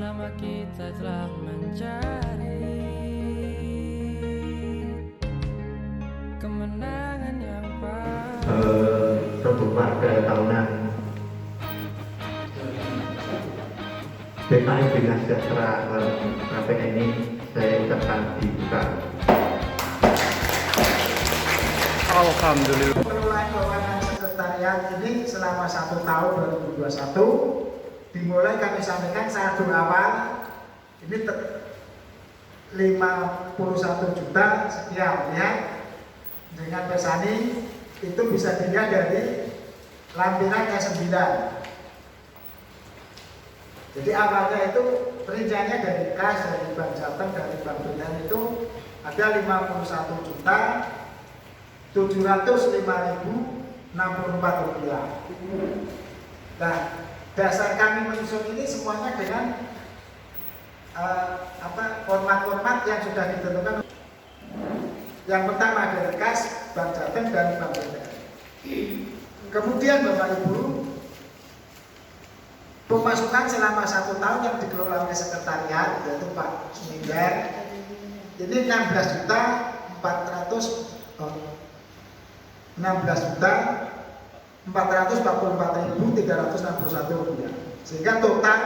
selama kita telah mencari kemenangan yang pasti. Untuk warga tahunan BKM Bina Sejahtera KPN ini saya ucapkan dibuka. Alhamdulillah. Pengelolaan keuangan sekretariat ini selama 1 tahun 2021 dimulai kami sampaikan saldo awal ini 51 juta sekian ya. Dengan Pesani itu bisa dilihat dari lampiran E9. Jadi awalnya itu perinciannya dari kas, dari Bank Jateng, dari Bank Bintang itu ada 51 juta 705.064 rupiah. Nah, dasar kami menyusun ini semuanya dengan format-format yang sudah ditentukan. Yang pertama dari kas, Bank Jateng dan Bank Bintang. Kemudian Bapak Ibu, pemasukan selama 1 tahun yang dikelola oleh sekretariat yaitu Pak Suminggar ini 16.444.361 rupiah, sehingga total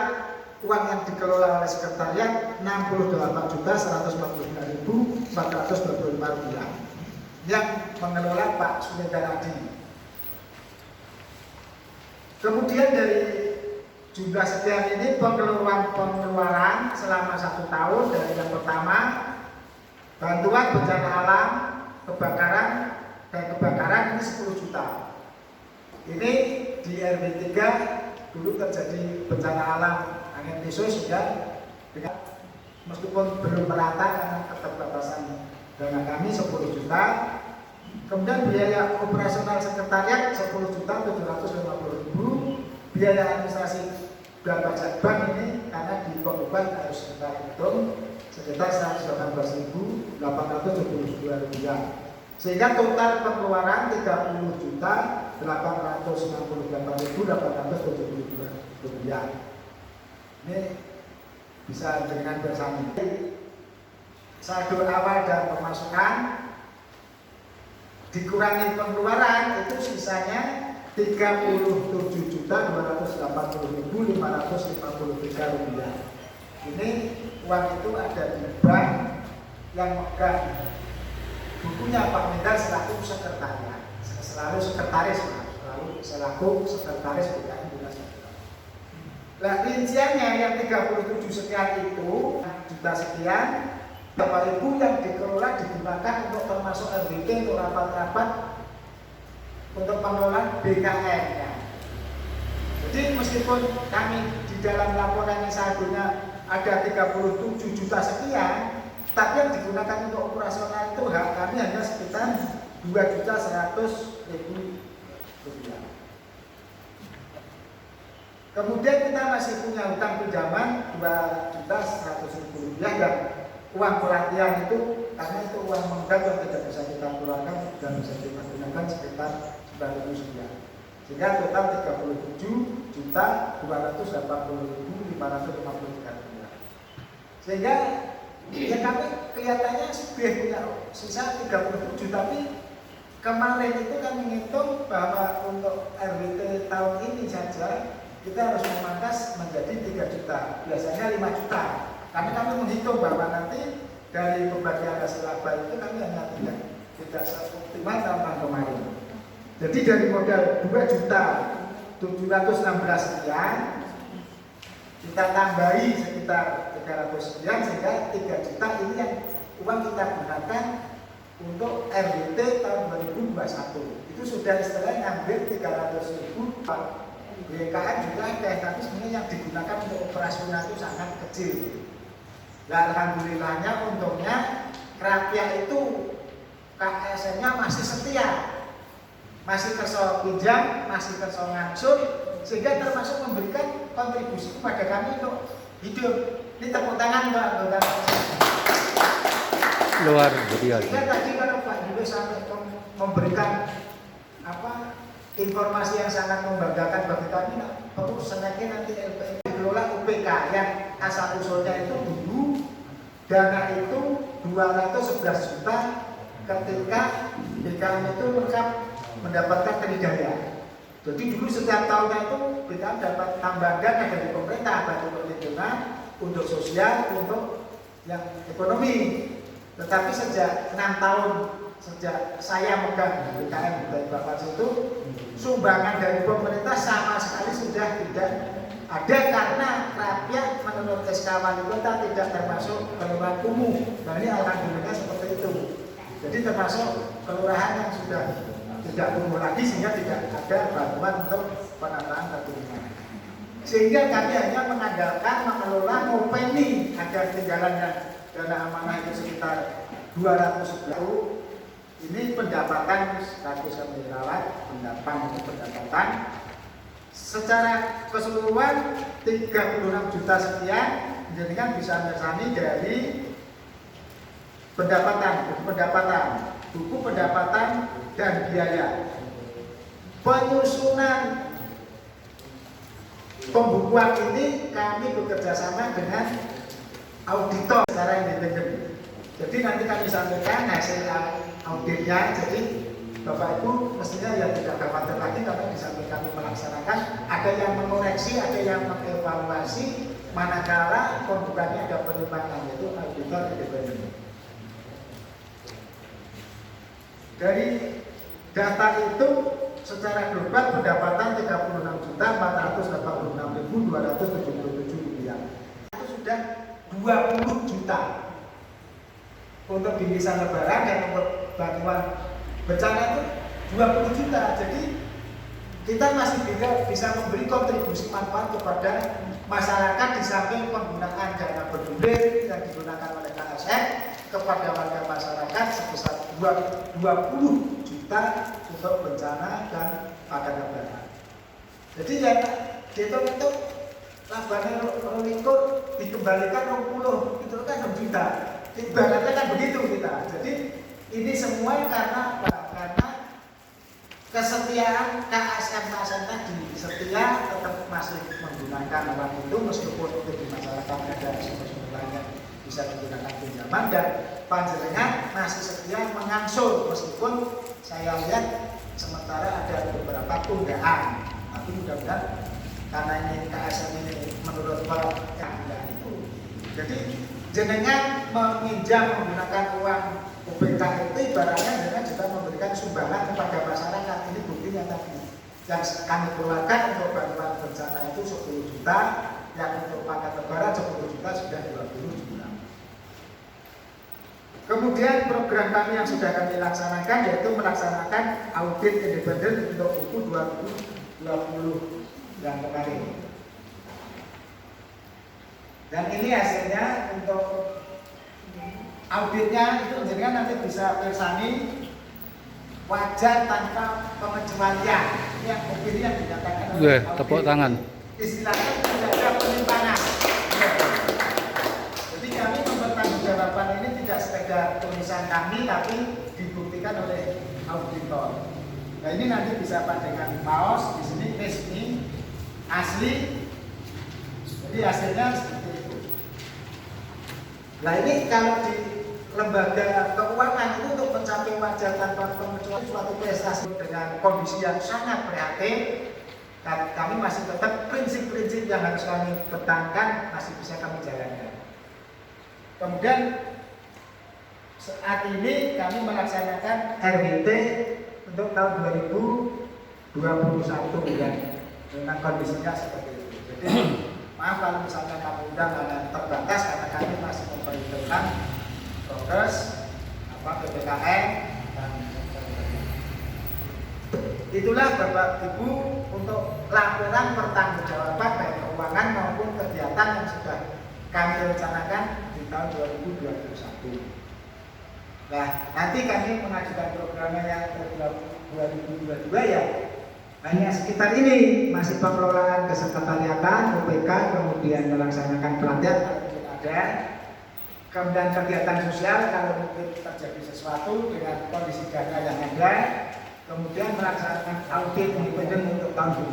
uang yang dikelola oleh sekretariat 68.149.425 rupiah yang mengelola Pak Suminggar Adi. Kemudian dari jumlah sekian ini pengeluaran selama 1 tahun dari yang pertama bantuan bencana alam, kebakaran ini 10 juta. Ini di RW 3 dulu terjadi bencana alam angin pisau sehingga meskipun belum merata karena keterbatasan dana kami 10 juta. Kemudian biaya operasional sekretariat 10.750.000. Biaya administrasi dan pajak bank ini karena di pembeban harus kita hitung sekitar 118.872 rupiah, sehingga total pengeluaran 30.868.872 rupiah. Ini bisa dengan bersama. Saldo awal dan pemasukan dikurangi pengeluaran itu sisanya 37.280.553 rupiah. Ini uang itu ada di bank yang megang bukunya Pak Mendan selaku sekretariat, selalu selaku sekretaris BKM Bina Sejahtera. Nah, rinciannya yang 37 sekian itu juta sekian Bapak Ibu yang dikelola digunakan untuk termasuk RBT untuk rapat-rapat untuk pengelolaan BKM ya. Jadi meskipun kami di dalam laporan yang saldonya ada 37 juta sekian, tapi yang digunakan untuk operasional itu hak kami hanya sekitar 2.100.000 rupiah. Kemudian kita masih punya hutang pinjaman 2.100.000 rupiah dan uang pelatihan itu karena itu uang menggang yang tidak bisa kita keluarkan dan bisa kita gunakan sekitar 9.000 rupiah, sehingga total 37.280.553 rupiah. Sehingga ya kami kelihatannya sudah punya sisa 37, tapi kemarin itu kami menghitung bahwa untuk RWT tahun ini saja kita harus memangkas menjadi 3 juta, biasanya 5 juta. Karena kami menghitung bahwa nanti dari pembagian hasil laba itu kami hanya tidak optimal tahun kemarin. Jadi dari modal 2.716 sekian kita tambahi sekitar 300 sekian, sehingga 3 juta ini yang uang kita gunakan untuk RWT tahun 2021. Itu sudah istilahnya ngambil 300.000 BKM juga ada, tapi sebenarnya yang digunakan untuk operasional itu sangat kecil. Nah, alhamdulillahnya untungnya Rakyat itu KSM-nya masih setia, masih kerso pinjam, masih kerso ngangsur, sehingga termasuk memberikan kontribusi kepada kami untuk hidup. Ini tepuk tangan Mbak anggota. Luar biasa. Sehingga tadi kalau Pak Yudho sampai memberikan informasi yang sangat membanggakan bagi kami, senangnya nanti LPM dikelola UPK yang asal usulnya itu dulu dana itu 211 juta ketika BKM itu lengkap mendapatkan Tridaya. Jadi dulu setiap tahunnya itu BKM dapat tambahan dana dari pemerintah bagi perlindungan untuk sosial, untuk yang ekonomi. Tetapi sejak 6 tahun sejak saya megang BKM dari Bapak itu, sumbangan dari pemerintah sama sekali sudah tidak ada karena rakyat menurut SK Wali Kota tidak termasuk kelurahan kumuh. Nah ini alhamdulillah seperti itu. Jadi termasuk kelurahan yang sudah tidak kumuh lagi sehingga tidak ada bantuan untuk penambahan bangunan. Sehingga kami hanya mengandalkan mengelola Mopeni agar tinggalannya dana amanah itu sekitar 200 ini pendapatan status kami rawat, pendapatan secara keseluruhan 36 juta sekian, jadi kan bisa menyesami dari buku pendapatan dan biaya. Penyusunan pembukuan ini kami bekerja sama dengan auditor secara independen. Jadi nanti kami sampaikan hasil auditnya. Jadi Bapak Ibu mestinya yang tidak khawatir lagi karena di samping kami melaksanakan, ada yang mengoreksi, ada yang mengevaluasi, manakala pembukaannya ada penyimpangan, yaitu auditor independen. Dari data itu secara global pendapatan 36.486.277 rupiah. Itu sudah 20 juta untuk bingkisan lebaran dan untuk bantuan bencana itu 20 juta. Jadi kita masih bisa memberi kontribusi manfaat kepada masyarakat di samping penggunaan dana bergulir yang digunakan oleh KSN kepada warga masyarakat sebesar 20 juta untuk bencana dan pada lebaran. Jadi ya dihitung itu labanya likur dikembalikan 20 itu kan 6 juta. Ibaratnya kan begitu kita. Jadi ini semua karena kesetiaan KSN tadi, setia tetap masih menggunakan uang itu meskipun untuk di masyarakat ada sumber-sumber lain yang bisa digunakan pinjaman, dan panjenengan masih setia mengangsur meskipun saya lihat sementara ada beberapa tunggaan. Tapi mudah-mudahan karena ini KSN ini menurut Bapak yang itu, jadi jenengan meminjam menggunakan uang UPK itu ibaratnya dengan juga memberikan sumbangan kepada masyarakat. Ini buktinya tadi yang kami keluarkan untuk bantuan bencana itu 10 juta, yang untuk paket lebaran 10 juta sudah 20 juta. Kemudian program kami yang sudah kami laksanakan yaitu melaksanakan audit independen untuk buku 2020 yang kemarin. Dan ini hasilnya untuk auditnya itu jenengan nanti bisa persani wajar tanpa pengecualian. Ini yang opini yang dikatakan oleh tepuk tangan. Istilahnya tidak ada penyimpangan. Jadi kami mempertanggungjawabkan ini tidak sekedar tulisan kami, tapi dibuktikan oleh auditor. Nah ini nanti bisa dengan paus di sini resmi asli. Jadi hasilnya seperti itu. Nah ini kalau di lembaga keuangan itu untuk mencapai wajar tanpa pengecualian suatu prestasi dengan kondisi yang sangat prihatin, dan kami masih tetap prinsip-prinsip yang harus kami pertahankan masih bisa kami jalankan. Kemudian saat ini kami melaksanakan RWT untuk tahun 2021 dan dengan kondisinya seperti itu. Jadi maaf kalau misalnya kami undang hanya terbatas karena kami masih memperhitungkan progres PPKM dan itulah Bapak Ibu untuk laporan pertanggungjawaban baik keuangan maupun kegiatan yang sudah kami rencanakan di tahun 2021. Nah, nanti kami mengajukan programnya yang 2022 ya. Hanya sekitar ini masih pengelolaan kesekretariatan UPK, kemudian melaksanakan pelatihan kalau mungkin ada, kemudian kegiatan sosial kalau mungkin terjadi sesuatu dengan kondisi dana yang ada, kemudian melaksanakan audit independen untuk tahun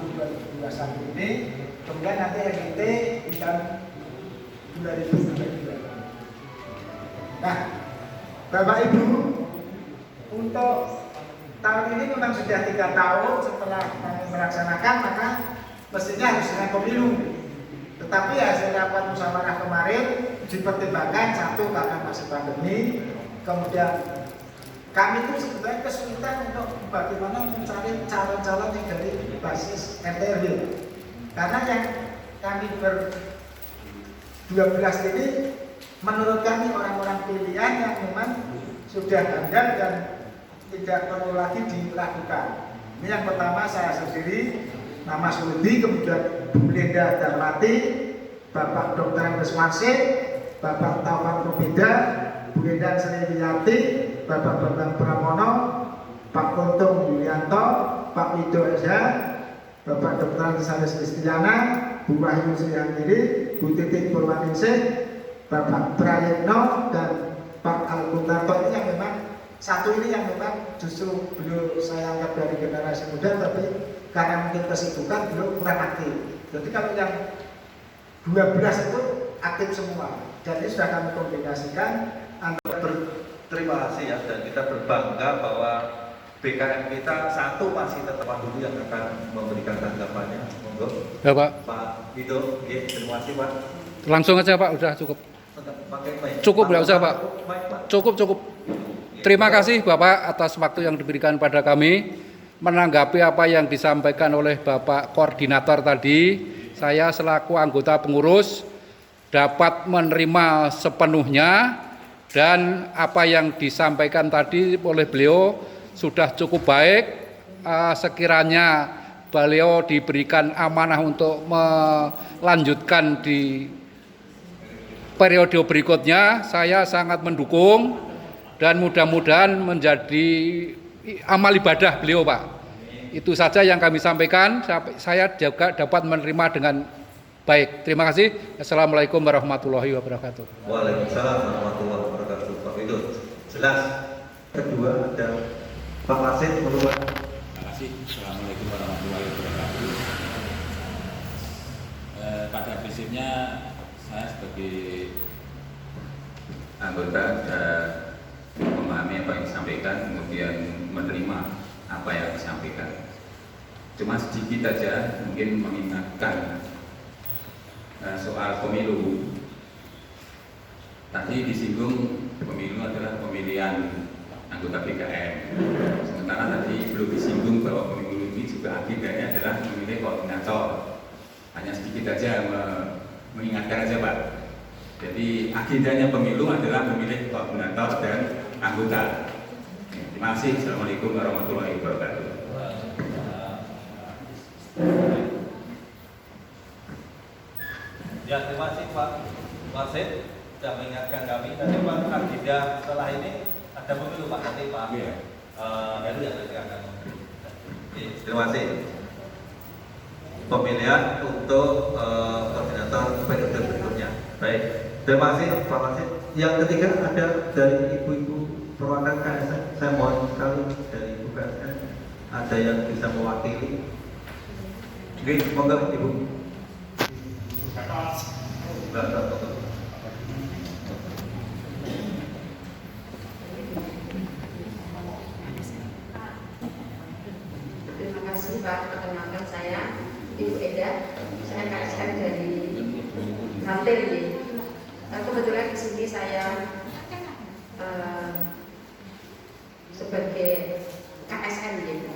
2021 ini, Kemudian nanti RBT di tahun 2022. Nah, Bapak Ibu, untuk tahun ini memang sudah 3 tahun setelah melaksanakan, maka mestinya harus dengan pemilu. Tetapi hasil rapat musyawarah kemarin dipertimbangkan, satu karena masih pandemi, kemudian kami itu sebetulnya kesulitan untuk bagaimana mencari calon-calon yang dari basis RT/RW. Karena yang kami ber-12 ini menurut kami orang-orang pilihan yang memang sudah handal dan tidak perlu lagi dilakukan. Ini yang pertama saya sendiri, nama Sudi, kemudian Bu Linda Darmati, Bapak Dr. Andes Warsih, Bapak Taufan Rubida, Bu Linda Sriwiyati, Bapak Bambang Pramono, Pak Kuntung Yulianto, Pak Wido Eza, Bapak Dr. Andes Kristiana, Bu Wahyu Sriandiri, Bu Titik Purwaningsih, Bapak Prayitno, dan Pak Alkuntarto. Ini yang memang satu ini yang memang justru beliau saya anggap dari generasi muda, tapi karena mungkin kesibukan beliau kurang aktif. Jadi kalau yang 12 itu aktif semua. Dan ini sudah kami kombinasikan. Terima kasih ya, dan kita berbangga bahwa BKM kita satu masih tetap dulu yang akan memberikan tanggapannya. Monggo. Ya Pak. Pak Wido, ya, terima kasih Pak. Langsung aja Pak, udah cukup. Pakai mic. Cukup, nggak usah Pak. Mic, Pak. Cukup. Terima kasih Bapak atas waktu yang diberikan pada kami. Menanggapi apa yang disampaikan oleh Bapak Koordinator tadi, saya selaku anggota pengurus dapat menerima sepenuhnya, dan apa yang disampaikan tadi oleh beliau sudah cukup baik. Sekiranya beliau diberikan amanah untuk melanjutkan di periode berikutnya, saya sangat mendukung dan mudah-mudahan menjadi amal ibadah beliau Pak. Itu saja yang kami sampaikan, saya juga dapat menerima dengan baik. Terima kasih. Assalamualaikum warahmatullahi wabarakatuh. Waalaikumsalam warahmatullahi wabarakatuh. Pak Wido, jelas. Kedua ada Pak Wasit, menurut. Terima kasih. Assalamualaikum warahmatullahi wabarakatuh. Pada prinsipnya saya sebagai anggota memahami apa yang disampaikan, kemudian menerima apa yang disampaikan. Cuma sedikit saja mungkin mengingatkan soal pemilu. Tadi disinggung pemilu adalah pemilihan anggota BKM. Sementara tadi belum disinggung bahwa pemilu ini juga agendanya adalah memilih koordinator. Hanya sedikit saja mengingatkan saja Pak. Jadi agendanya pemilu adalah memilih koordinator dan anggota. Terima kasih. Assalamualaikum warahmatullahi wabarakatuh. Ya, terima kasih Pak Wasit sudah mengingatkan kami. Nanti Pak agenda setelah ini ada pemilu Pak, nanti Pak Heru yang akan. Terima kasih. Pemilihan untuk koordinator periode berikutnya. Baik, terima kasih Pak Wasit. Yang ketiga ada dari ibu-ibu perwakilan KSN. Saya mohon sekali dari ibu KSN ada yang bisa mewakili. Oke, monggo Ibu. Terima kasih Pak, perkenalkan saya Ibu Eda, saya KSN dari Hampir. Kebetulan di sini saya sebagai KSN gitu.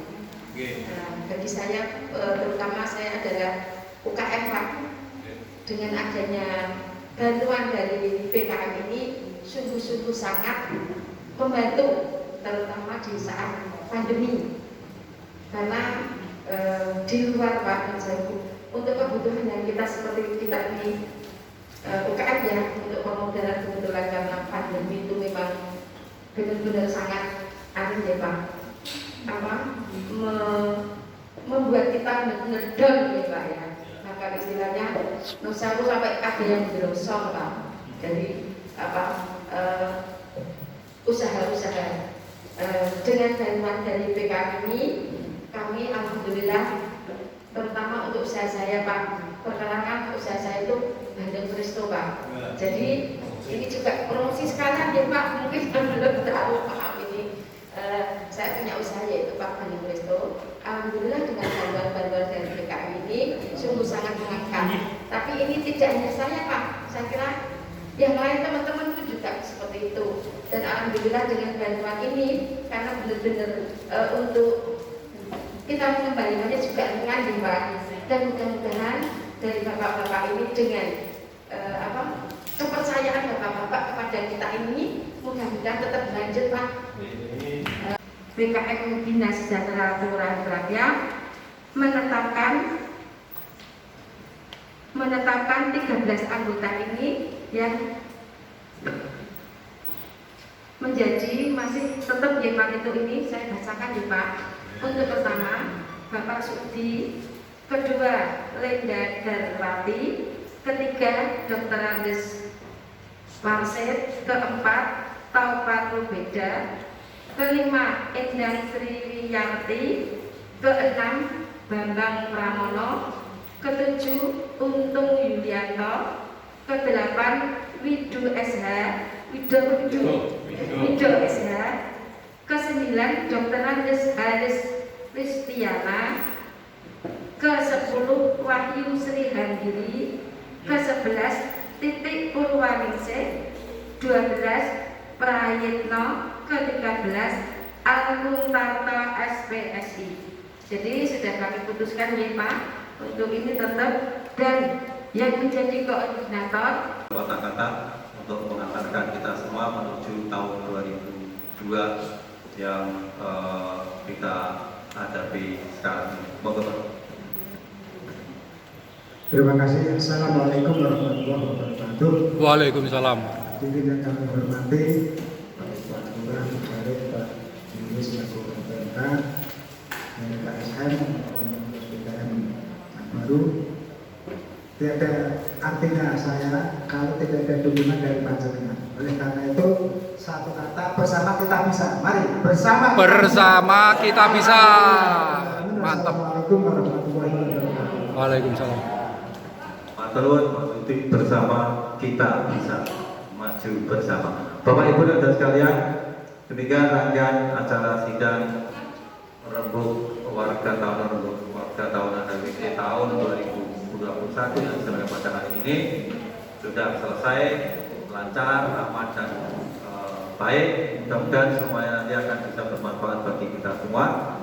Bagi saya terutama saya adalah UKM Pak. Dengan adanya bantuan dari BKM ini sungguh-sungguh sangat membantu, terutama di saat pandemi. Karena di luar Pak, untuk kebutuhan yang kita seperti kita ini UKM ya, untuk pemodelan kebetulan karena pandemi itu memang benar-benar sangat aneh ya Pak, membuat kita ngedon ya Pak ya. Maka istilahnya nusa itu sampai ada yang berosong Pak. Jadi usaha-usaha dengan bantuan dari PKM ini, kami alhamdulillah terutama untuk usaha saya Pak. Perkenalkan usaha saya itu Bandeng Presto Pak. Jadi ini juga promosi sekalian ya Pak, mungkin belum tahu paham ini. Saya punya usaha yaitu Pak Bandeng Presto. Alhamdulillah dengan bantuan-bantuan dari PKM ini sungguh sangat mengangkat. Tapi ini tidak hanya saya Pak, saya kira yang lain teman-teman pun juga seperti itu. Dan alhamdulillah dengan bantuan ini karena benar-benar untuk kita mengembalikannya juga ringan Pak. Dan mudah-mudahan dari bapak-bapak ini dengan kepercayaan bapak-bapak kepada kita ini mudah-mudahan tetap lanjut Pak. BKM Bina Sejahtera Kelurahan Praja menetapkan 13 anggota ini yang menjadi masih tetap ya Pak itu ini saya bacakan ya Pak. Untuk pertama Bapak Sudi, kedua Lenda Darwati, ketiga Dr. Andes Warset, keempat Taupat Rubeda, kelima Endang Sriwiyarti, keenam Bambang Pramono, ketujuh Untung Yulianto, kedelapan Widu SH, Widu SH, ke-9 Dr. Andes Haris Kristiana, ke-10 Wahyu Sri Handiri, ke-11 Titik Purwaningsih, 12 Prayitno, ke-13 Agung Tarto SPSI. Jadi sudah kami putuskan ya Pak, untuk ini tetap, dan yang menjadi koordinator kata-kata untuk mengantarkan kita semua menuju tahun 2002 yang kita hadapi sekarang ini. Terima kasih. Assalamualaikum warahmatullahi wabarakatuh. Waalaikumsalam. Hadirin yang kami hormati, Pak Lurah, Pak Garet, Pak Yunus selaku PMK, KSM, pengurus BKM yang baru. Tidak ada artinya saya kalau tidak ada dukungan dari panjenengan. Oleh karena itu satu kata, bersama kita bisa. Mari bersama kita bisa. Mantap. Assalamualaikum warahmatullahi wabarakatuh. Waalaikumsalam. Maturun, maksudnya bersama kita bisa maju bersama. Bapak Ibu dan saudara sekalian, demikian rangkaian acara sidang rembuk warga tahunan HWC tahun 2021 yang sedang pada hari ini sudah selesai, lancar, aman dan baik. Mudah-mudahan semuanya nanti akan bisa bermanfaat bagi kita semua.